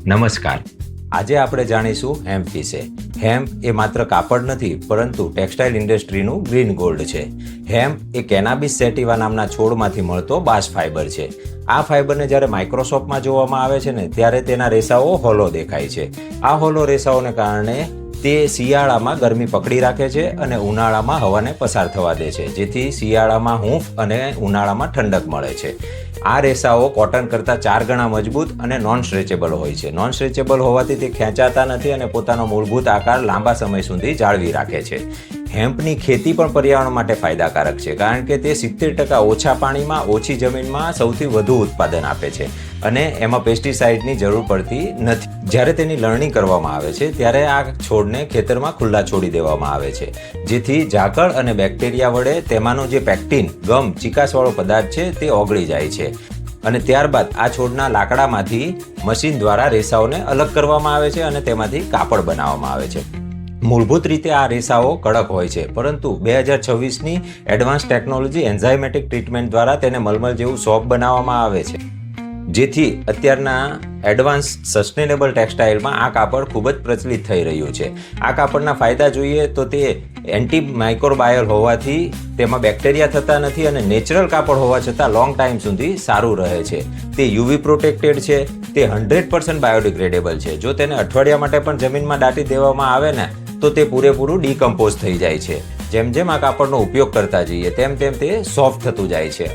નમસ્કાર. આજે આપણે જાણીશું હેમ્પ વિશે. હેમ્પ એ માત્ર કાપડ નથી, પરંતુ ટેક્સટાઇલ ઇન્ડસ્ટ્રીનું ગ્રીન ગોલ્ડ છે. હેમ્પ એ કેનાબિસ સેટિવા નામના છોડમાંથી મળતો બાસ્ટ ફાઇબર છે. આ ફાઇબરને જ્યારે માઇક્રોસ્કોપમાં જોવામાં આવે છે ને ત્યારે તેના રેસાઓ હોલો દેખાય છે. આ હોલો રેસાઓને કારણે તે શિયાળામાં ગરમી પકડી રાખે છે અને ઉનાળામાં હવાને પસાર થવા દે છે, જેથી શિયાળામાં હૂંફ અને ઉનાળામાં ઠંડક મળે છે. આ રેસાઓ કોટન કરતાં 4 ગણા મજબૂત અને નોન સ્ટ્રેચેબલ હોય છે. નોન સ્ટ્રેચેબલ હોવાથી તે ખેંચાતા નથી અને પોતાનો મૂળભૂત આકાર લાંબા સમય સુધી જાળવી રાખે છે. હેમ્પની ખેતી પણ પર્યાવરણ માટે ફાયદાકારક છે, કારણ કે તે 70% ઓછા પાણીમાં, ઓછી જમીનમાં સૌથી વધુ ઉત્પાદન આપે છે અને એમાં પેસ્ટિસાઇડની જરૂર પડતી નથી. જ્યારે તેની લણણી કરવામાં આવે છે ત્યારે આ છોડને ખેતરમાં ખુલ્લા છોડી દેવામાં આવે છે, જેથી ઝાકળ અને બેક્ટેરિયા વડે તેમાંનો જે પેક્ટિન ગમ ચીકાશવાળો પદાર્થ છે તે ઓગળી જાય છે અને ત્યારબાદ આ છોડના લાકડામાંથી મશીન દ્વારા રેસાઓને અલગ કરવામાં આવે છે અને તેમાંથી કાપડ બનાવવામાં આવે છે. મૂળભૂત રીતે આ રેસાઓ કડક હોય છે, પરંતુ 2026ની એડવાન્સ ટેકનોલોજી એન્ઝાઇમેટિક ટ્રીટમેન્ટ દ્વારા તેને મલમલ જેવું સોફ્ટ બનાવવામાં આવે છે, જેથી અત્યારના એડવાન્સ સસ્ટેનેબલ ટેક્સટાઇલમાં આ કાપડ ખૂબ જ પ્રચલિત થઈ રહ્યું છે. આ કાપડના ફાયદા જોઈએ તો તે એન્ટી માઇક્રોબાયલ હોવાથી તેમાં બેક્ટેરિયા થતા નથી અને નેચરલ કાપડ હોવા છતાં લોંગ ટાઈમ સુધી સારું રહે છે. તે યુવી પ્રોટેક્ટેડ છે, તે 100% બાયોડિગ્રેડેબલ છે. જો તેને અઠવાડિયા માટે પણ જમીનમાં દાટી દેવામાં આવે ને તો તે પૂરેપૂરું ડીકમ્પોઝ થઈ જાય છે. જેમ જેમ આ કાપડનો ઉપયોગ કરતા જઈએ તેમ તેમ તે સોફ્ટ થતું જાય છે.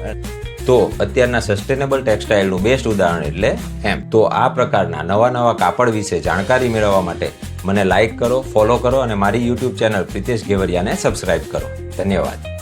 તો અત્યારના સસ્ટેનેબલ ટેક્સટાઇલનું બેસ્ટ ઉદાહરણ એટલે હેમ્પ. તો આ પ્રકારના નવા કાપડ વિશે જાણકારી મેળવવા માટે મને લાઇક કરો, ફોલો કરો અને મારી યુટ્યુબ ચેનલ પ્રિતેશ ગેવરિયાને સબસ્ક્રાઇબ કરો. ધન્યવાદ.